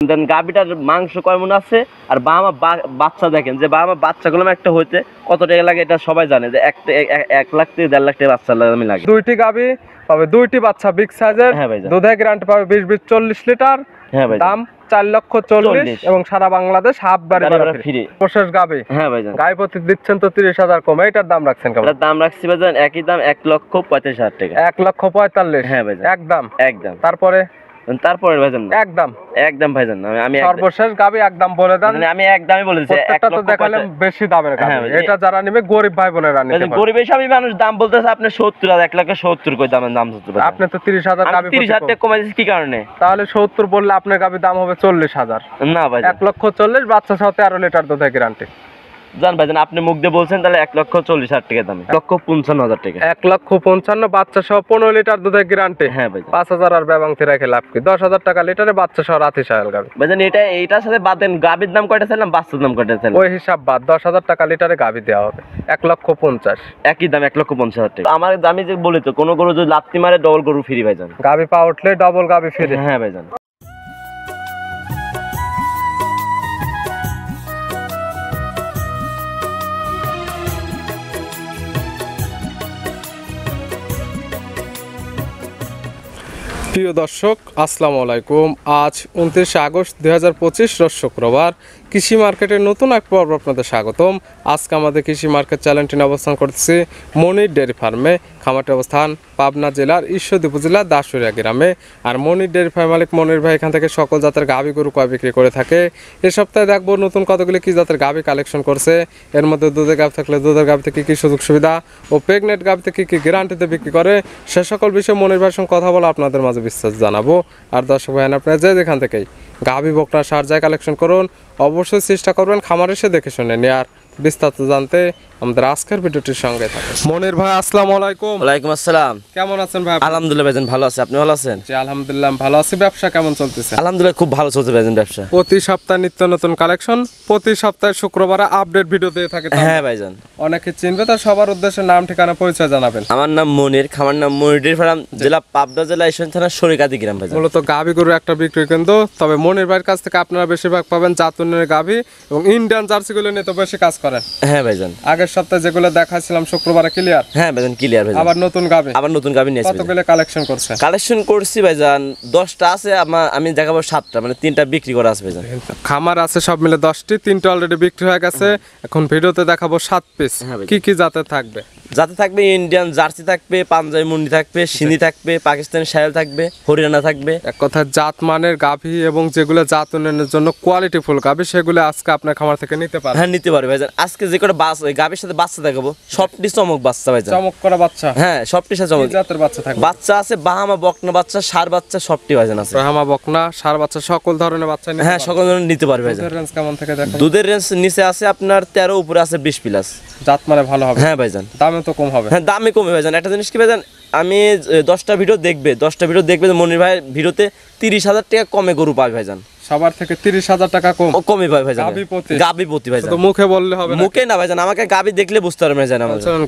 দেন গাবিটার মাংস কয় মন আছে আর বাবা বাচ্চা দেখেন যে বাবা বাচ্চাগুলো একটা হইতে কত টাকা লাগে এটা সবাই জানে যে 1 লাখ থেকে 1.5 লাখ টাকা বাচ্চা লাগে। দুইটি গাবি পাবে, দুইটি বাচ্চা বিগ সাইজের। হ্যাঁ ভাই, দুধের গ্যারান্টি পাবে 20-20 40 লিটার। হ্যাঁ ভাই, দাম 4,40,000 এবং সারা বাংলাদেশ হাফ বাড়ি ফ্রি। প্রসেস গাবি। হ্যাঁ ভাই, গাই প্রতি দিচ্ছেন তো 30,000 কম। এটার দাম রাখছেন কেমন? এটার দাম রাখছি ভাইজান একই দাম 1,45,000 টাকা। 1,45,000। হ্যাঁ ভাই, একদম। তারপরে ভাইজান একদম ভাইজান আমি সর্বশেষ গাবি একদম বলে দেন। আমি একদমই বলে দিচ্ছি, একটা তো দেখালাম বেশি দামের গাবি। এটা যারা নেবে গরিব ভাই বোনেরা নিতে পারবে। গরিব সবই মানুষ দাম বলতেছে আপনি 70,000 1,70,000 কই দামের দাম হচ্ছে আপনি তো 30,000 গাবি 30,000 টাকা কমাই দিয়েছি কি কারণে? তাহলে 70 বললে আপনার গাবি দাম হবে 40,000। না ভাই, 1,40,000 বাচ্চা সহ 13 লিটার দুধের গ্যারান্টি। জান ভাইজান আপনি মুখ দিয়ে বলছেন তাহলে 1,40,000 টাকা দাম, 1,55,000 টাকা। 1,55,000 বাচ্চা সহ 15 লিটার দুধের গ্যারান্টি। হ্যাঁ ভাই, 5,000 আর ব্যবংতি রেখে লাভ কি? 10,000 টাকা লিটারে বাচ্চা সহ রাতি সায়াল গাবি। ভাইজান এইটার সাথে বাদ দেন গাবির দাম কয়টা ছিলাম বাচ্চার দাম কয়টা ছিলাম ওই হিসাব বাদ 10,000 টাকা লিটারে গাবি দেওয়া হবে 1,50,000। একই দাম 1,50,000 টাকা। আমার আমি যে বলি তো কোন গরু যদি লাত্তি মারে ডবল গরু ফ্রি ভাইজান। গাবি পা উঠলে ডবল গাবি ফ্রি। হ্যাঁ ভাইজান। প্রিয় দর্শক আসসালামু আলাইকুম। আজ 29 আগস্ট 2025 রোজ শুক্রবার। কৃষি মার্কেটের নতুন এক পর্ব আপনাদের স্বাগতম। আজকে আমাদের কৃষি মার্কেট চ্যানেলটি অবস্থান করতেছে মনির ডেয়ারি ফার্মে। খামারটি অবস্থান পাবনা জেলার ঈশ্বরদী উপজেলার দাসুরিয়া গ্রামে। আর মনির ডেয়ারি ফার্ম মালিক মনির ভাই এখান থেকে সকল জাতের গাভী গরু কয় বিক্রি করে থাকে। এ সপ্তাহে দেখবো নতুন কতগুলি কি জাতের গাভী কালেকশন করছে। এর মধ্যে দুধের গাভী থাকলে দুধের গাভীতে কী কী সুযোগ সুবিধা ও প্রেগনেন্ট গাভীতে কী কী গ্যারান্টিতে বিক্রি করে সে সকল বিষয়ে মনির ভাইয়ের সঙ্গে কথা বলে আপনাদের মাঝে বিশ্বাস জানাবো। আর দর্শক ভাই আপনারা যে যেখান থেকেই গাভী বকনা সার যায় কালেকশন করুন, অবশ্যই চেষ্টা করবেন খামার এসে দেখে শুনে নেয়ার। বিস্তারিত জানতে আমাদের আজকের ভিডিওটির সঙ্গে থাকুন। মনির ভাই আসসালামু আলাইকুম। ওয়ালাইকুম আসসালাম। কেমন আছেন ভাই? আলহামদুলিল্লাহ ভাইজান ভালো আছি, আপনি ভালো আছেন? জি আলহামদুলিল্লাহ ভালো আছি। ব্যবসা কেমন চলতেছে? আলহামদুলিল্লাহ খুব ভালো চলছে ভাইজান ব্যবসা। প্রতি সপ্তাহে নিত্য নতুন কালেকশন, প্রতি সপ্তাহে শুক্রবারে আপডেট ভিডিও দিয়ে থাকে। হ্যাঁ ভাইজান। অনেকে চিনবে, তো সবার উদ্দেশ্যে নাম ঠিকানা পরিচয় জানাবেন। আমার নাম মনির, খামার নাম মনির ডেয়ারি ফার্ম, জেলা পাবনা জেলা ঈশ্বরদী থানা সরিকাদি গ্রাম ভাইজান। মূলত গাভী গরু একটা বিক্রি কেন্দ্র। তবে মনির ভাইয়ের কাছ থেকে আপনারা বেশিরভাগ পাবেন জাতুনের গাভী এবং ইন্ডিয়ান জার্সিগুলো নিয়ে তো বেশি কাজ করেন। হ্যাঁ ভাইজান। আগের সপ্তাহে যেগুলো দেখাচ্ছিলাম শুক্রবারে ক্লিয়ার। হ্যাঁ ভাইজান ক্লিয়ার ভাইজান। আবার নতুন গাভী নিয়েছি। কতগুলো কালেকশন করছে? কালেকশন করছি ভাইজান 10টা আছে, আমি দেখাবো 7টা, মানে 3টা বিক্রি করা আছে ভাইজান। খামার আছে সব মিলে 10টি, 3টা অলরেডি বিক্রি হয়ে গেছে। এখন ভিডিওতে দেখাবো 7 পিস। কি কি জাতের থাকবে? যাতে থাকবে ইন্ডিয়ান জার্সি থাকবে, পাঞ্জাবি মুন্ডি থাকবে, সিন্ধি থাকবে, পাকিস্তানি শায়াল থাকবে, হরিয়ানা থাকবে। এক কথায় জাত মানের গাভী এবং যেগুলো জাত উন্নয়নের জন্য কোয়ালিটি ফুল গাভী সেগুলো আজকে আপনার খামার থেকে নিতে পারবেন। হ্যাঁ নিতে পারবে ভাইজান। আজকে যে কটা গাভীর সাথে বাচ্চা দেখাবো সবটি চমক বাচ্চা ভাইজান। চমক করা বাচ্চা? হ্যাঁ সবটির সাথে চমক। কি জাতের বাচ্চা থাকবে? বাচ্চা আছে বাহামা বকনা বাচ্চা, ষাঁড় বাচ্চা, সবটি ভাইজান আছে। বাহামা বকনা ষাঁড় বাচ্চা সকল ধরনের বাচ্চা নিতে। হ্যাঁ সকল ধরনের নিতে পারবে ভাইজান। দুধের রেঞ্জ কেমন থেকে দেখেন? দুধের রেঞ্জ নিচে আছে আপনার 13, উপরে আছে 20 প্লাস। জাত মানে ভালো হবে। হ্যাঁ ভাইজান। দামে তো কম হবে? হ্যাঁ দামে কমে ভাইজান। একটা জিনিস কি ভাইজান, আমি 10টা ভিডিও দেখবে মনির ভাইয়ের ভিডিওতে 30,000 টাকা কমে গরু পাবে ভাইজান। সবার থেকে 30,000 টাকা কম কমে পাবে ভাইজান। গাবি প্রতি ভাইজান। তো মুখে বললে হবে না? মুখে না ভাইজান, আমাকে গাবি দেখলে বুঝতে পারবে ভাইজান।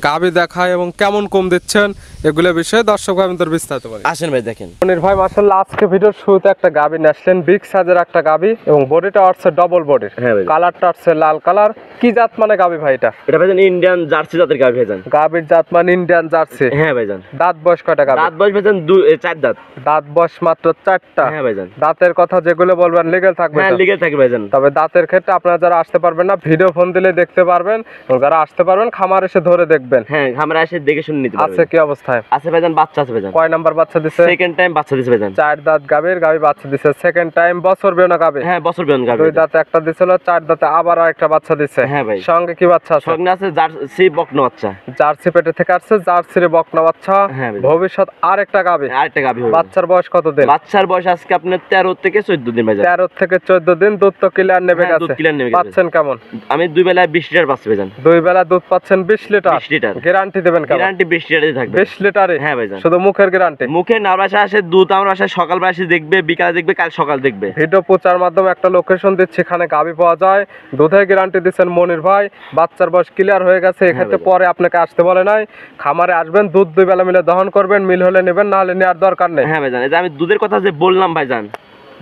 গাবি দেখায় এবং কেমন কম দিচ্ছেন এগুলো বিষয়ে দর্শক ভাই আমাদের বিস্তারিত বলি। আসেন ভাই দেখেন। মনির ভাই মাশাআল্লাহ আজকে ভিডিওর শুরুতে একটা গাবি নিয়ে আসলেন, বিগ সাইজের একটা গাবি এবং বডিটা হচ্ছে ডবল বডির। হ্যাঁ ভাই। কালারটা হচ্ছে লাল কালার। কি জাত মানে গাবি ভাই এটা? এটা ভাইজান ইন্ডিয়ান জার্সি জাতের গাবি ভাইজান। গাবির জাত মানে ইন্ডিয়ান জার্সি? হ্যাঁ ভাইজান। দাঁত বয়স কয়টা গাবি? দাঁত বয়স ভাইজান 4 দাঁত। দাঁত বয়স মাত্র 4টা? হ্যাঁ ভাইজান। দাঁতের কথা যেগুলো বলবেন লিগ্যাল থাকবে? হ্যাঁ লিগ্যাল থাকবে ভাইজান। তবে দাঁতের ক্ষেত্রে আপনারা যারা আসতে পারবেন না ভিডিও ফোন দিলে দেখতে পারবেন, এবং যারা আসতে পারবেন খামার এসে ধরে দেখবেন। হ্যাঁ খামারে এসে দেখে শুনে নিতে পারবেন। আছে কি অবস্থায়? আছে ভাইজান, বাচ্চা আছে ভাইজান। কয় নাম্বার বাচ্চা দিছে? সেকেন্ড টাইম বাচ্চা দিছে ভাইজান। 4 দাঁত গাবির গাবি বাচ্চা দিছে সেকেন্ড টাইম। বছর বেনা গাবি? হ্যাঁ বছর বেন গাবি। 2 দাঁতে একটা দিছিল, 4 দাঁতে আবার আরেকটা বাচ্চা দিছে। হ্যাঁ ভাই। সঙ্গে কি বাচ্চা আছে? সঙ্গে আছে জার্সি বকনা বাচ্চা। জার্সি পেটে থেকে আসছে, জার্সির বকনা বাচ্চা। হ্যাঁ ভাই। ভবিষ্যৎ আরেকটা গাবি? আরেকটা গাবি হবে। বাচ্চার বয়স কত দিন? বাচ্চার বয়স আজকে আপনার 13 থেকে 14 দিন ভাইজান। 13 থেকে 14 দিন। দুধ তো ক্লিয়ার নেবে গেছে? দুধ ক্লিয়ার নেবে গেছে। পাচ্ছেন কেমন? আমি 2 বেলায় 20 লিটার পাচ্ছি ভাইজান। 2 বেলা দুধ পাচ্ছেন 20 লিটার? 20 লিটার। গ্যারান্টি দেবেন কেমন? গ্যারান্টি 20 লিটারই থাকবে। 20 লিটারে? হ্যাঁ ভাইজান। শুধু মুখের গ্যারান্টি? মুখে না বাসা আসে দুধ আমার বাসায় সকালবেলা এসে দেখবে, বিকালে দেখবে, কাল সকাল দেখবে। ভিডিও প্রচার মাধ্যমে একটা লোকেশন দিচ্ছে, এখানে গাবি পাওয়া যায়। দুধের গ্যারান্টি দিচ্ছেন মনির ভাই। বাচ্চার বয়স ক্লিয়ার হয়ে গেছে, এক্ষেত্রে পরে আপনাকে আসতে বলে নাই। খামারে আসবেন, দুধ 2 বেলা মিলে দহন করবেন, মিল হলে নেবেন, না হলে নেওয়ার দরকার নেই। হ্যাঁ ভাইজান। এই যে আমি দুধের কথা যে বললাম ভাইজান,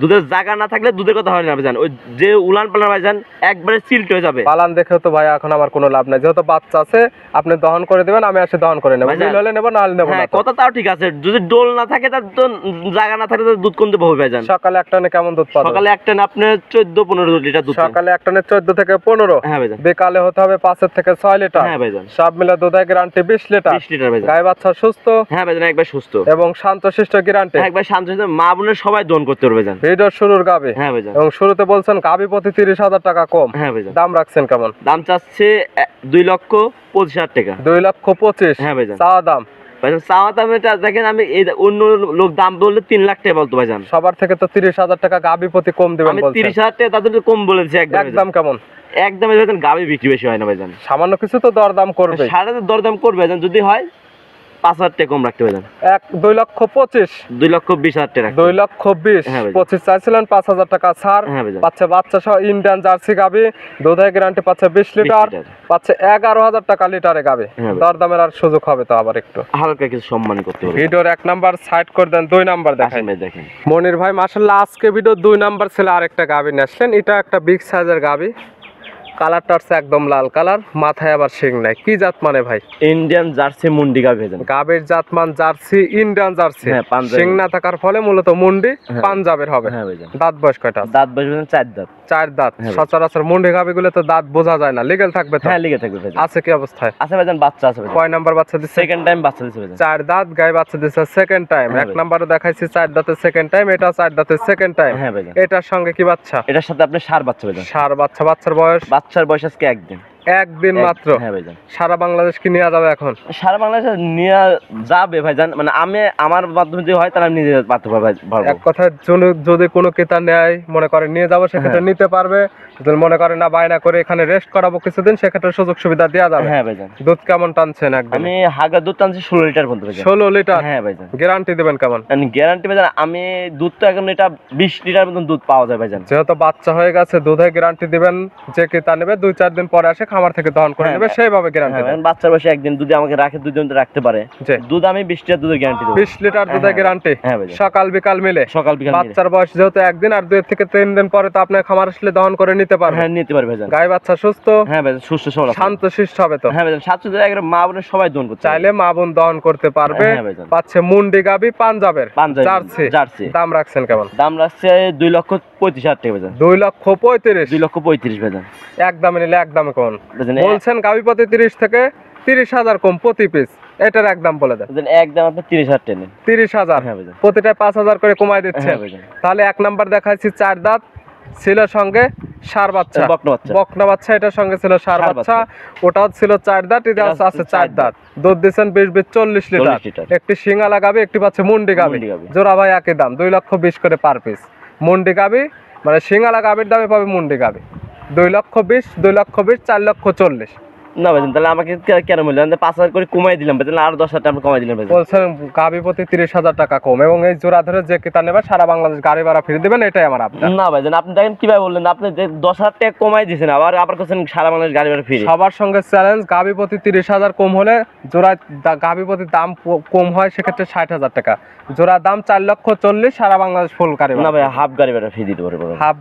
দুধের জায়গা না থাকলে দুধের কথা হয় না ভাইজান, ওই যে উলান পালান ভাইজান একবারে সিল্ট হয়ে যাবে। পালান দেখেও তো ভাই এখন আমার কোনো লাভ নাই, যেহেতু বাচ্চা আছে আপনি দহন করে দিবেন, আমি এসে দহন করে নেবো, ভাইজান, মিল হলে নেবো না হলে নেবো না। হ্যাঁ কথা তাও ঠিক আছে, যদি ডোল না থাকে তার তো জায়গা না থাকে তার দুধ কমতে হবে ভাইজান। সকালে একটা নে কেমন দুধ পাবেন? সকালে একটা না আপনার 14-15 লিটার দুধ। সকালে একটা নে 14 থেকে 15। হ্যাঁ ভাইজান। বিকালে হতে হবে 5 থেকে 6 লিটার। হ্যাঁ ভাইজান। সব মিলে দুধের গ্যারান্টি 20 লিটার। 20 লিটার ভাইজান। গায়ে বাচ্চা সুস্থ। হ্যাঁ ভাইজান একবার সুস্থ এবং শান্তশিষ্ট গ্যারান্টি। একবার শান্ত মা বোনের সবাই দোন করতে পারবে ভাইজান। ভিডিওর শুরুর গাবি। হ্যাঁ ভাইজান। এবং শুরুতে বলছেন গাবি প্রতি 30,000 টাকা কম। হ্যাঁ ভাইজান। দাম রাখছেন কেমন? দাম চাচ্ছে 2,25,000 টাকা। 2,25,000। হ্যাঁ ভাইজান। চাওয়া দাম ভাইজান চাওয়া দাম এটা দেখেন, আমি এই অন্য লোক দাম বললে 3 লাখ টাকা বলতো ভাইজান। সবার থেকে তো 30,000 টাকা গাবি প্রতি কম দিবেন আমি বলছেন। 30,000 টাকা তাদের কম বলেছি একদম। একদম কেমন? একদম ভাইজান গাবি বিক্রি বেশি হয় না ভাইজান, সামান্য কিছু তো দরদাম করবে। সাড়ে দরদাম করবে ভাইজান, যদি হয় 5,000 টাকা কম রাখতে ভাইজান। 2,25,000। 2,20,000 টাকা। 2,20,000। হ্যাঁ ভাইজান। 25 চাইছিলেন, 5,000 টাকা ছাড়। হ্যাঁ ভাইজান। পাচ্ছে বাচ্চা সহ ইন্ডিয়ান জার্সি গাবি, দুধের গ্যারান্টি পাচ্ছে 20 লিটার, পাচ্ছে 11,000 টাকা লিটারে গাবি। হ্যাঁ ভাই। দরদামের আর সুযোগ হবে তো আবার একটু। হালকা কিছু সম্মান করতে হবে। ভিডিওর 1 নাম্বার সাইড করে দেন, 2 নাম্বার দেখাই। ভাই দেখেন মনির ভাই মাশাআল্লাহ আজকে ভিডিও 2 নাম্বার ছেলে আরেকটা গাবি নিয়ে আসলেন। এটা একটা বিগ সাইজের গাবি, কালারটা হচ্ছে একদম লাল কালার, মাথায় আবার শিং নাই। কি জাত মানে ভাই? ইন্ডিয়ান জার্সি মুন্ডি গাবি ভাইজান। গাবির জাত মান জার্সি, ইন্ডিয়ান জার্সি। হ্যাঁ, পাঞ্জাবি। শিং না থাকার ফলে মূলত মুন্ডি পাঞ্জাবের হবে। হ্যাঁ ভাইজান। দাঁত বয়স কয়টা? দাঁত বসবেন 4 দাঁত। 4 দাঁত। হ্যাঁ ভাই। সচরাচর মুন্ডি গাবিগুলো তো দাঁত বোঝা যায় না, লিগ্যাল থাকবে তো? হ্যাঁ লিগে থাকবে ভাইজান। আছে কি অবস্থায়? আছে ভাইজান, বাচ্চা আছে ভাইজান। কয় নাম্বার বাচ্চা দিচ্ছে? সেকেন্ড টাইম বাচ্চা দিছে ভাইজান। 4 দাঁত, গায়ে বাচ্চা দিচ্ছে সেকেন্ড টাইম। হ্যাঁ 1 ভাই। নাম্বারে দেখাইছি 4 দাঁতের সেকেন্ড টাইম, এটা 4 দাঁতের সেকেন্ড টাইম। হ্যাঁ ভাইজান। এটার সঙ্গে কি বাচ্চা? এটার সাথে আপনি সার বাচ্চা ভাইজান। সার বাচ্চা। বাচ্চার বয়স? বাচ্চার বয়স আজকে 1 দিন। 1 দিন মাত্র। হ্যাঁ ভাইজান। সারা বাংলাদেশ কি নিয়ে যাবে এখন? সারা বাংলাদেশে নিয়ে যাবে ভাইজান, মানে আমি আমার মাধ্যমে যদি হয় তাহলে আমি নিজে পারতে পারবো। এক কথায় যদি কোনো ক্রেতা নেয়, মনে করে নিয়ে যাবো, সেক্ষেত্রে নিতে পারবে। যদি মনে করে না বায়না করে এখানে রেস্ট করাবো কিছুদিন, সেক্ষেত্রে সুযোগ সুবিধা দেওয়া যাবে। হ্যাঁ ভাইজান। দুধ কেমন টানছেন একদম? আমি হাগা দুধ টানছি 16 লিটার পর্যন্ত ভাইজান। 16 লিটার? হ্যাঁ ভাইজান। গ্যারান্টি দিবেন কেমন? গ্যারান্টি ভাইজান আমি দুধ তো এখন এটা 20 লিটার মতন দুধ পাওয়া যায় ভাইজান। যেহেতু বাচ্চা হয়ে গেছে, দুধে গ্যারান্টি দিবেন। যে ক্রেতা নেবে 2-4 দিন পরে আসে খামার থেকে দহন করে নেবে, সেইভাবে গ্যারান্টি দেবেন। বাচ্চার বয়সে 1 দিন যদি আমাকে রাখে 2 দিন রাখতে পারে, জি। দুধ আমি 20 লিটার দুধের গ্যারান্টি দেব। 20 লিটার দুধে গ্যারান্টি। হ্যাঁ ভাইজান। সকাল বিকাল মিলে? সকাল বিকাল মিলে। বাচ্চার বয়স যেহেতু 1 দিন, আর 2 থেকে 3 দিন পরে তো আপনার খামার আসলে দহন করে নিতে পারবে। হ্যাঁ নিতে পারবে ভাইজান। গায়ে বাচ্চা সুস্থ? হ্যাঁ ভাইজান সুস্থ সবল আছে। শান্ত শিষ্ট হবে তো? হ্যাঁ ভাইজান। 700 একবার মা বোনের সবাই দোন করতে চাইলে মা বোন দহন করতে পারবে। হ্যাঁ ভাইজান। পাচ্ছে মুন্ডি গাবি পাঞ্জাবের জার্সি। জার্সি। দাম রাখছেন কেমন? দাম রাখছে 2,35,000 টাকা ভাইজান। 2,35,000। 2,35,000 ভাইজান। একদমে নিলে একদমে কোন ভাইজান বলছেন? গাবি প্রতি 30 থেকে 30,000 কম প্রতি পিস। এটার একদম বলে দেন। ভাইজান একদম আপনি 30,000 টাকা নেন। 30,000। হ্যাঁ ভাইজান। প্রতিটা 5,000 করে কমাই দিচ্ছেন। হ্যাঁ ভাইজান। তাহলে 1 নাম্বার দেখাইছি 4 দাঁত ছিল, সঙ্গে সার বাচ্চা, বকনা বাচ্চা। বকনা বাচ্চা। এটার সঙ্গে ছিল সার ষাঁড় বাচ্চা, বাচ্চা। ওটাও ছিল 4 দাঁত, এটা এটা আছে 4 দাঁত। দুধ দিচ্ছেন 20-20 40 লিটার। 40 লিটার। একটি সিঙ্গালা গাবি, একটি পাচ্ছে মুন্ডি গাবি। মুন্ডি গাবি। জোড়া ভাই একই দাম, 2,20,000 করে পার পিস। মুন্ডি গাবি মানে সিঙ্গালা গাবির দামে পাবে মুন্ডি গাবি। 2,20,000, 2,20,000, 4,40,000। না ভাইজান তাহলে আমাকে কেন বললেন? 5,000 করে কমাই দিলাম ভাইজান, আর 10,000 টাকা কমাই দিলাম ভাইজান। বলছেন গাবি প্রতি 30,000 টাকা কম, এবং এই জোড়া ধরে যে ক্রেতা নেবে সারা বাংলাদেশ গাড়ি ভাড়া ফিরে দিবেন, এটাই আমার আপনার। না ভাইজান আপনি দেখেন কিভাবে বললেন, আপনি যে 10,000 টাকা কমাই দিয়েছেন, আবার কোথাও সারা বাংলাদেশ গাড়ি ভাড়া ফ্রি। সবার সঙ্গে চ্যালেঞ্জ, গাবি প্রতি 30,000 কম হলে জোড়া গাবি প্রতি দাম কম হয়, সেক্ষেত্রে 60,000 টাকা। জোড়া দাম 4,40,000, সারা বাংলাদেশ ফুল গাড়ি না ভাই হাফ গাড়ি ভাড়া ফ্রি দিতে পারবো। হাফ।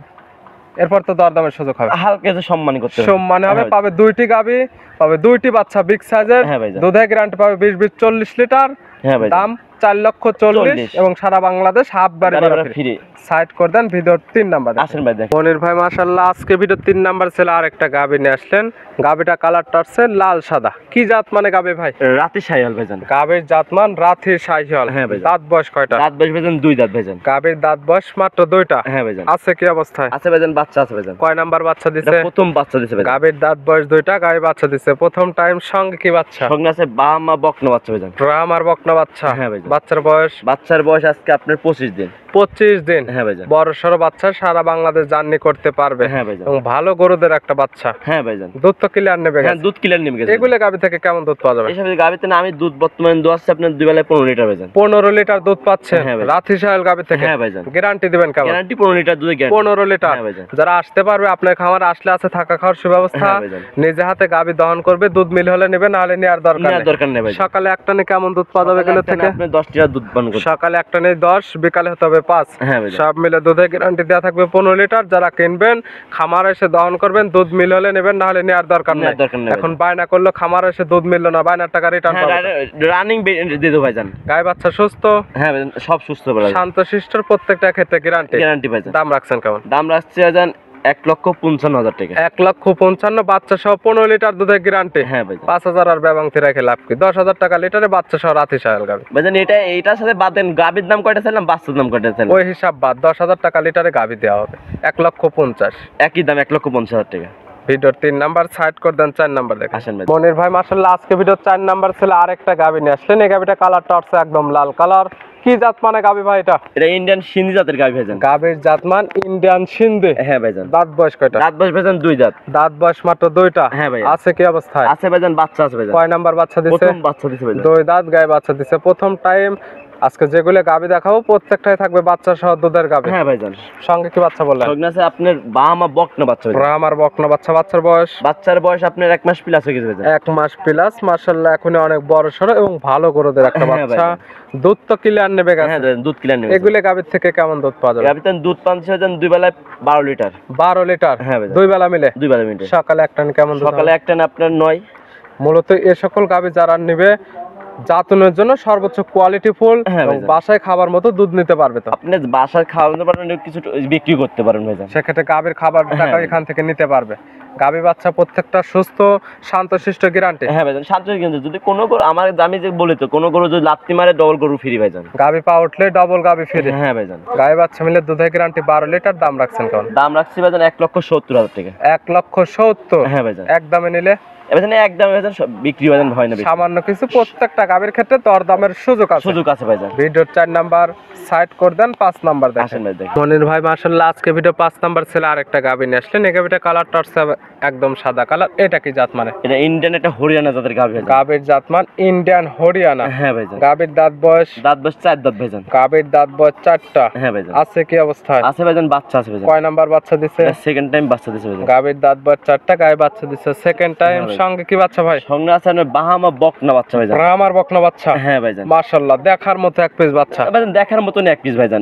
এরপর তো দরদামের সুযোগ হবে, হালকা কিছু সম্মান করতে হবে। সম্মানে হবে। হ্যাঁ পাবে 2টি গাবি, পাবে 2টি বাচ্চা বিগ সাইজের। হ্যাঁ ভাইজান। দুধে গ্যারান্টি পাবে 20-20 40 লিটার। হ্যাঁ ভাইজান। দাম 4,40,000 এবং সারা বাংলাদেশ হাফ গাড়ি ভাড়া ফ্রি। ফ্রি। সাইড করে দেন, ভিডিওর 3 নাম্বার আসেন ভাই দেখেন। মনির ভাই মাশাআল্লাহ আজকে ভিডিওর 3 নাম্বার ছেলে আরেকটা গাবি নিয়ে আসলেন। গাবিটা কালারটা হচ্ছে লাল সাদা। কি জাত মানে গাবি ভাই? রাতে শাইওয়াল ভাইজান। গাবির জাত মান রাথি শাইওয়াল। হ্যাঁ ভাইজান। দাঁত বয়স কয়টা? দাঁত বয়স ভাইজান 2 দাঁত ভাইজান। গাবির দাঁত বয়স মাত্র 2টা। হ্যাঁ ভাইজান। আছে কি অবস্থায়? আছে ভাইজান, বাচ্চা আছে ভাইজান। কয় নাম্বার বাচ্চা এটা দিছে? প্রথম বাচ্চা দিছে ভাইজান। গাবির দাঁত বয়স 2টা, গাবি বাচ্চা দিছে প্রথম টাইম। সঙ্গে কি বাচ্চা? সঙ্গে আছে বাহামা বকনা বাচ্চা ভাইজান। রাম আর বকনা বাচ্চা। হ্যাঁ ভাইজান। বাচ্চার বয়স? বাচ্চার বয়স আজকে আপনার 25 দিন। 25 দিন। হ্যাঁ ভাইজান। বড় সড়ো বাচ্চা, সারা বাংলাদেশ জার্নি করতে পারবে। হ্যাঁ ভাইজান। এবং ভালো গরুদের একটা বাচ্চা। হ্যাঁ ভাইজান। দুধ তো ক্লিয়ার নেবে? হ্যাঁ দুধ ক্লিয়ার নেমে গেছে। এগুলো গাবি থেকে কেমন দুধ পাওয়া যাবে? এইসব গাবিতে না আমি দুধ বর্তমানে দোয়া আছে আপনার 2 বেলায় 15 লিটার ভাইজান। 15 লিটার দুধ পাচ্ছেন হ্যাঁ ভাইজান। রাথি শাইওয়াল গাবি থেকে? হ্যাঁ ভাইজান। গ্যারান্টি দিবেন কেমন? গ্যারান্টি 15 লিটার দুধের গ্যারান্টি। 15 লিটার। হ্যাঁ ভাইজান। যারা আসতে পারবে আপনার খামারে আসলে আছে থাকা খাওয়ার সুব্যবস্থা। হ্যাঁ ভাইজান। নিজে হাতে গাবি দহন করবে, দুধ মিল হলে নেবে, না হলে নেওয়ার দরকার নেই ভাইজান। সকালে একটা নে কেমন দুধ পাওয়া যাবে এগুলো থেকে? আপনি 10 লিটার দুধ পান করতে। সকালে একটা নেই 10, বিকালে হতে হবে 5 হ্যাঁ ভাইজান। সব মিলে দুধের গ্যারান্টি দেওয়া থাকবে 15 লিটার। যারা কিনবেন খামারে এসে দহন করবেন, দুধ মিল হলে নেবেন, না হলে নেওয়ার দরকার নেই। নেওয়ার দরকার নেই এখন বায়না করলো খামারে এসে দুধ মিললো না, বায়নার টাকা রিটার্ন হ্যাঁ পাবে। রানিং দিয়ে দেবো ভাইজান। গায়ে বাচ্চা সুস্থ, হ্যাঁ ভাইজান সব সুস্থ ভাইজান। শান্তশিষ্টর, প্রত্যেকটা ক্ষেত্রে গ্যারান্টি। গ্যারান্টি ভাইজান। দাম রাখছেন কেমন? দাম রাখছে ভাইজান 1,55,000 টাকা। 1,55,000 বাচ্চা সহ 15 লিটার দুধের গ্যারান্টি। হ্যাঁ ভাইজান। 5,000 আর ব্যবাংতি রেখে লাভ কি? 10,000 টাকা লিটারে বাচ্চা সহ রাতি সাহেল গাবি। ভাইজান এইটার সাথে বাদ দেন, গাবির দাম কয়টা ছিলাম, বাচ্চার দাম কয়টা ছিলাম? ওই হিসাব বাদ 10,000 টাকা লিটারে গাবি দেওয়া হবে 1,50,000। একই দাম 1,50,000 টাকা। ভিডিওর 3 নাম্বার সাইড করে দেন, 4 নাম্বার দেখেন। আসেন ভাই। মনির ভাই মাশাআল্লাহ আজকে ভিডিওর 4 নাম্বার ছিল আরেকটা গাবি নিয়ে আসলেন। এই গাবিটা কালারটা হচ্ছে একদম লাল কালার। কি জাত মানে গাবি ভাই এটা? এটা ইন্ডিয়ান সিন্ধি জাতের গাবি ভাইজান। গাবির জাত মান ইন্ডিয়ান সিন্ধি। হ্যাঁ ভাইজান। দাঁত বয়স কয়টা? দাঁত বয়স ভাইজান 2 দাঁত। দাঁত বয়স মাত্র 2টা। হ্যাঁ ভাই। আছে কি অবস্থায়? আছে ভাইজান, বাচ্চা আছে ভাইজান। কয় নাম্বার বাচ্চা দিছে? প্রথম বাচ্চা দিছে ভাইজান। 2 দাঁত গায়ে বাচ্চা দিছে প্রথম টাইম। আজকে যেগুলো গাবি দেখাবো প্রত্যেকটাই থাকবে বাচ্চা সহ দুধের গাবি। হ্যাঁ ভাইজান। সঙ্গে কি বাচ্চা বললেন? সঙ্গে আছে আপনার বাহামা বকনা বাচ্চা ভাইজান। ব্রাহ্মার বকনা বাচ্চা। বাচ্চার বয়স? বাচ্চার বয়স আপনার 1 মাস প্লাস হয়ে গেছে ভাইজান। 1 মাস প্লাস। মাশাআল্লাহ এখনই অনেক বড় সরো এবং ভালো গরুদের একটা হ্যাঁ বাচ্চা। ভাই। দুধ তো ক্লিয়ার নেবে হ্যাঁ গেছে। ভাইজান, দুধ কিলার নেবে। এগুলো গাবির থেকে কেমন দুধ পাওয়া যাবে? গাবিতে দুধ পাচ্ছি ভাইজান 2 বেলায় 12 লিটার। 12 লিটার। হ্যাঁ ভাইজান। 2 বেলা মিলে? 2 বেলা মিনিটে। সকালে একটা কেমন দুধ? সকালে একটা না আপনার 9। মূলত এই সকল গাবি যারা নেবে জাতনের জন্য সর্বোচ্চ কোয়ালিটি ফুল হ্যাঁ এবং ভাইজান। বাসায় খাবার মতো দুধ নিতে পারবে। তো আপনি বাসায় খাওয়াতে পারবেন, কিছু বিক্রি করতে পারেন ভাইজান। সেক্ষেত্রে গাবির খাবার টাকা হ্যাঁ। এখান থেকে নিতে পারবে। গাবি বাচ্চা প্রত্যেকটা সুস্থ শান্তশিষ্ট গ্যারান্টি। হ্যাঁ ভাইজান, 7 কিন্তু যদি কোনো গরু আমার আমি যে বলি তো কোনো গরু যদি লাত্তি মারে ডবল গরু ফ্রি ভাইজান। গাবি পা উঠলে ডবল গাবি ফিরে। হ্যাঁ ভাইজান। গায়ে বাচ্চা মিলে দুধের গ্যারান্টি 12 লিটার। দাম রাখছেন কেমন? দাম রাখছি ভাইজান 1,70,000 টাকা। 1,70,000। হ্যাঁ ভাইজান। এক দামে নিলে ভাইজান একদম ভাইজান সব বিক্রি ভাইজান হয় না বেশি। সামান্য কিছু প্রত্যেকটা গাবির ক্ষেত্রে দর দামের সুযোগ আছে। সুযোগ আছে ভাইজান। ভিডিওর 4 নাম্বার সাইড করে দেন, 5 নাম্বার দেখেন। আসেন ভাই দেখেন। মনির ভাই মাশাআল্লাহ আজকে ভিডিও 5 নাম্বার ছিল আরেকটা গাবি নিয়ে আসলেন। এই গাবিটা কালারটা হচ্ছে একদম সাদা কালার। এটা কি জাত মানে? এটা ইন্ডিয়ান একটা হরিয়ানা জাতের গাভী ভাইজান। গাবির জাত মান ইন্ডিয়ান হরিয়ানা। হ্যাঁ ভাইজান। গাবির দাঁত বয়স? দাঁত বয়স 4 দাঁত ভাইজান। গাবির দাঁত বয়স 4টা। হ্যাঁ ভাইজান। আছে কি অবস্থায়? আছে ভাইজান, বাচ্চা আছে ভাইজান। কয় নাম্বার বাচ্চা দিছে? সেকেন্ড টাইম বাচ্চা দিছে ভাইজান। গাবির দাঁত বয়স 4টা, গায়ে বাচ্চা দিছে সেকেন্ড টাইম। হ্যাঁ ভাই। সঙ্গে কি বাচ্চা ভাই? সঙ্গে আছে আপনার বাহামা বকনা বাচ্চা ভাইজান। ব্রাহ্মার বকনা বাচ্চা। হ্যাঁ ভাইজান। মাশাআল্লাহ দেখার মতো এক পিস বাচ্চা। ভাইজান দেখার মতন এক পিস ভাইজান।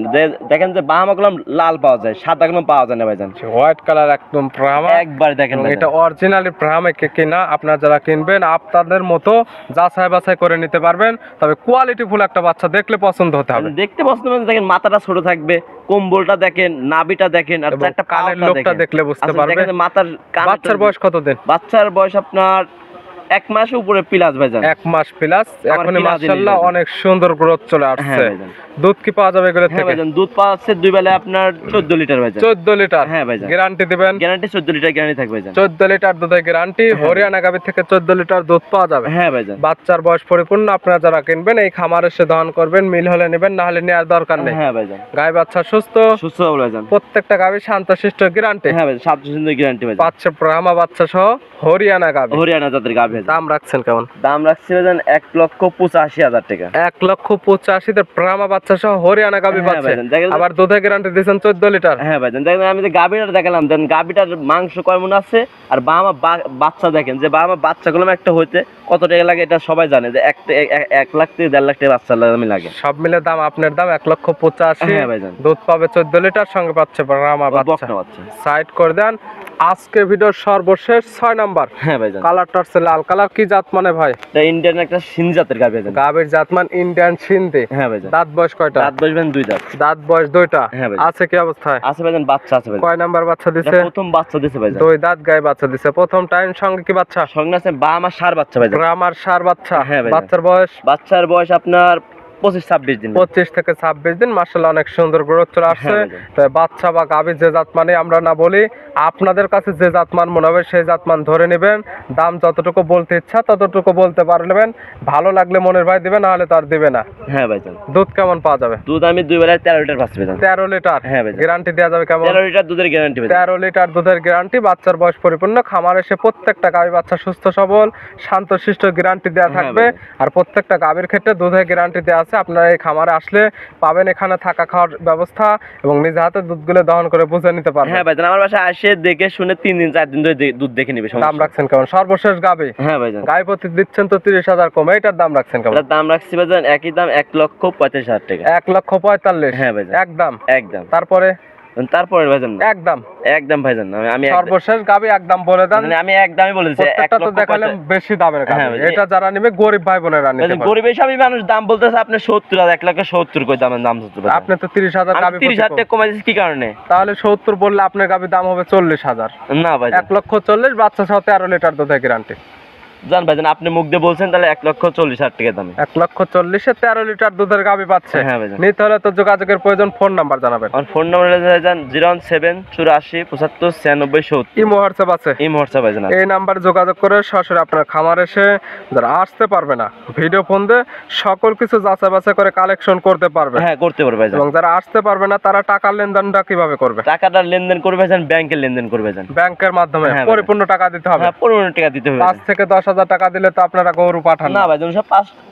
দেখেন যে বাহামা গুলো লাল পাওয়া যায়, সাদা গুলো পাওয়া যায় না ভাইজান। হোয়াইট কালার একদম ব্রাহ্মা। একবার দেখেন এবং ভাইজান। এটা অরিজিনালি ব্রাহ্মা কিনা আপনারা যারা কিনবেন আপনাদের মতো যাচাই বাছাই করে নিতে পারবেন। তবে কোয়ালিটি ফুল একটা বাচ্চা দেখলে পছন্দ হতে হবে। দেখতে পছন্দ হবে, দেখেন মাথাটা ছোট থাকবে, কম্বলটা দেখেন, নাভিটা দেখেন, আর এবং চারটা কানের পাওটা লোকটা দেখেন। দেখলে বুঝতে আচ্ছা, পারবে। দেখেন যে মাথার কানটা- বাচ্চার বয়স কত দিন? বাচ্চার বয়স আপনার 1 মাসের উপরে প্লাস ভাইজান। 1 মাস প্লাস। আমার এখন কিনা মাশাআল্লাহ জিনিস ভাইজান। অনেক সুন্দর গ্রোথ চলে হ্যাঁ আসছে। ভাইজান। দুধ কি পাওয়া যাবে এগুলো হ্যাঁ থেকে? ভাইজান, দুধ পাচ্ছে 2 বেলায় আপনার 14 লিটার ভাইজান। 14 লিটার। হ্যাঁ ভাইজান। গ্যারান্টি দিবেন? গ্যারান্টি 14 লিটার গ্যারান্টি থাকবে ভাইজান। 14 লিটার দুধের গ্যারান্টি। হরিয়ানা গাভী থেকে 14 লিটার দুধ পাওয়া যাবে। হ্যাঁ ভাইজান। বাচ্চার বয়স পরিপূর্ণ। আপনারা যারা কিনবেন এই খামারে এসে দহন করবেন, মিল হলে নেবেন, না হলে নেওয়ার দরকার নেই। হ্যাঁ ভাইজান। গায়ে বাচ্চা সুস্থ, সুস্থ হবে ভাইজান। প্রত্যেকটা গাভী শান্তশিষ্ট গ্যারান্টি। হ্যাঁ ভাইজান, 7% গ্যারান্টি ভাইজান। বাচ্চা ব্রাহ্মা বাচ্চা সহ হরিয়ানা গাভী। হরিয়ানা জাতের গাভী ভাইজান। দাম রাখছেন কেমন? দাম রাখছি ভাইজান 1,85,000 টাকা। 1,85,000 ব্রাহ্মা বাচ্চা সহ হরিয়ানা গাভী হ্যাঁ পাচ্ছে। ভাইজান, দেখেন- আবার দুধের গ্যারান্টি দিয়েছেন 14 লিটার। হ্যাঁ ভাইজান, দেখেন আমি যে গাভীটা দেখালাম, দেন গাভীটার মাংস কয় মণ আছে, আর বাহামা বাচ্চা দেখেন যে বাহামা বাচ্চাগুলো একটা হইতে কত টাকা লাগে এটা সবাই জানে, যে 1 লাখ থেকে 1.5 লাখ টাকা বাচ্চা দামই লাগে। সব মিলে দাম আপনার দাম 1,85,000। হ্যাঁ ভাইজান। দুধ পাবে 14 লিটার, সঙ্গে পাচ্ছে ব্রাহ্মা বাচ্চা। বকনা বাচ্চা। সাইড করে দেন। আজকে ভিডিওর সর্বশেষ 6 নাম্বার। হ্যাঁ ভাইজান। কালারটা হচ্ছে লাল কালার। কি জাত মানে ভাই? এটা ইন্ডিয়ান একটা সিন্ধি জাতের গাভী ভাইজান। গাভীর জাত মান ইন্ডিয়ান সিন্ধি। হ্যাঁ ভাইজান। দাঁত বয়স কয়টা? দাঁত বয়স ভাইজান 2 দাঁত। দাঁত বয়স 2টা। হ্যাঁ ভাই। আছে কি অবস্থায়? আছে ভাইজান, বাচ্চা আছে ভাইজান। কয় নাম্বার বাচ্চা এটা দিছে? প্রথম বাচ্চা দিছে ভাইজান। 2 দাঁত গায়ে বাচ্চা দিছে প্রথম টাইম। সঙ্গে কি বাচ্চা? সঙ্গে আছে বাহামা সার বাচ্চা ভাইজান। ব্রাহ্মার সার বাচ্চা। হ্যাঁ ভাইজান। বাচ্চার বয়স? বাচ্চার বয়স আপনার 25-26 দিন। 25 থেকে 26 দিন। মাশাআল্লাহ অনেক সুন্দর গ্রোথ চলে আসছে। হ্যাঁ ভাইজান। তো বাচ্চা বা গাভী যে জাত মানে আমরা না বলি, আপনাদের কাছে যে জাতমান মনে হবে সেই জাতমান ধরে নেবেন। দাম যতটুকু বলতে ইচ্ছা ততটুকু বলতে পারবেন। ভালো লাগলে মনের ভাই দিবেন, না হলে তার দিবে না। হ্যাঁ ভাইজান। দুধ কেমন পাওয়া যাবে? দুধ আমি 2 বেলায় 13 লিটার পাচ্ছি ভাইজান। 13 লিটার। হ্যাঁ ভাইজান। গ্যারান্টি দেওয়া যাবে কেমন? 13 লিটার দুধের গ্যারান্টি ভাইজান। 13 লিটার দুধের গ্যারান্টি। বাচ্চার বয়স পরিপূর্ণ। খামার এসে প্রত্যেকটা গাভী বাচ্চা সুস্থ সবল শান্তশিষ্ট গ্যারান্টি দেওয়া হ্যাঁ থাকবে। আর প্রত্যেকটা গাভীর ক্ষেত্রে দুধের গ্যারান্টি দেওয়া আছে। আপনারা এই খামারে আসলে পাবেন এখানে থাকা খাওয়ার ব্যবস্থা এবং নিজে হাতে দুধগুলো দহন করে বুঝে নিতে পারবেন। হ্যাঁ ভাইজান, আমার বাসায় আসে দেখে শুনে 3 দিন 4 দিন ধরে দুধ দেখে নিবে। দাম রাখছেন কেমন? সর্বশেষ গাবে হ্যাঁ ভাইজান, গায়ে প্রতি দিচ্ছেন তো 30,000 কম, এটার দাম রাখছেন কেমন? এটার দাম রাখছি ভাইজান একই দাম 1,45,000 টাকা। 1,45,000? হ্যাঁ ভাইজান, একদম একদম। তারপরে তারপরে ভাইজান একদম একদম ভাইজান, আমি সর্বশেষ গাবে একদম বলে দেন। মানে আমি একদমই বলে দিচ্ছি। প্রত্যেকটা তো দেখালেন বেশি দামের গাবে। হ্যাঁ, এটা যারা নেবে গরিব ভাই বোনেরা নিতে পারবে। গরিব হিসাবে মানুষ দাম বলতেছে আপনি 70,000, 1,70,000 কই দামের দাম হচ্ছে ভাইজান। আপনি তো 30,000 গাবে 30,000 টাকা কমাই দিচ্ছি কি কারণে? তাহলে 70 বললে আপনার গাবে দাম হবে 40,000। না ভাইজান, 1,40,000 বাচ্চা সহ 13 লিটার দুধের গ্যারান্টি। জান ভাইজান, আপনি মুখ দিয়ে বলছেন তাহলে 1,40,000 টাকা দামে। 1,40,000-এ 13 লিটার দুধের গাবি পাচ্ছে। হ্যাঁ ভাইজান, নিতে হলে তো যোগাযোগের প্রয়োজন। ফোন নাম্বার জানাবেন। আমার ফোন নাম্বার ভাইজান 01784759670। ইমো হোয়াটসঅ্যাপ আছে? এই মুহূর্তে ভাইজান এই নাম্বারে যোগাযোগ করে সরাসরি আপনার খামার এসে যারা আসতে পারবে না ভিডিও ফোন দিয়ে সকল কিছু যাচাই বাছাই করে কালেকশন করতে পারবে। হ্যাঁ করতে পারবে ভাইজান। এবং যারা আসতে পারবে না তারা টাকার লেনদেনটা কিভাবে করবে? টাকাটা লেনদেন করবে ভাইজান, ব্যাংকের লেনদেন করবে ভাইজান। ব্যাংকের মাধ্যমে হ্যাঁ, পরিপূর্ণ টাকা দিতে হবে। হ্যাঁ 15 টাকা দিতে হবে 5 থেকে 10,000 টাকা দিলে তো আপনারা গরু পাঠান না না। ভাইজান, সব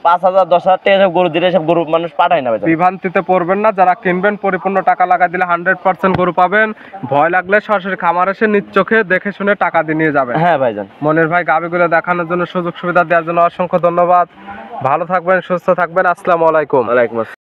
5,000 10,000 টাকা সব গরু দিলে সব গরু মানুষ পাঠায় না ভাইজান। বিভ্রান্তিতে পড়বেন না। যারা কিনবেন পরিপূর্ণ টাকা লাগা দিলে 100% গরু পাবেন। ভয় লাগলে সরাসরি খামার এসে নিজ চোখে দেখে শুনে টাকা দিয়ে নিয়ে যাবেন। হ্যাঁ ভাইজান, মনির ভাই গাবিগুলো দেখানোর জন্য, সুযোগ সুবিধা দেওয়ার জন্য অসংখ্য ধন্যবাদ। ভালো থাকবেন, সুস্থ থাকবেন। আসসালামু আলাইকুম। ওয়ালাইকুম আসসালাম।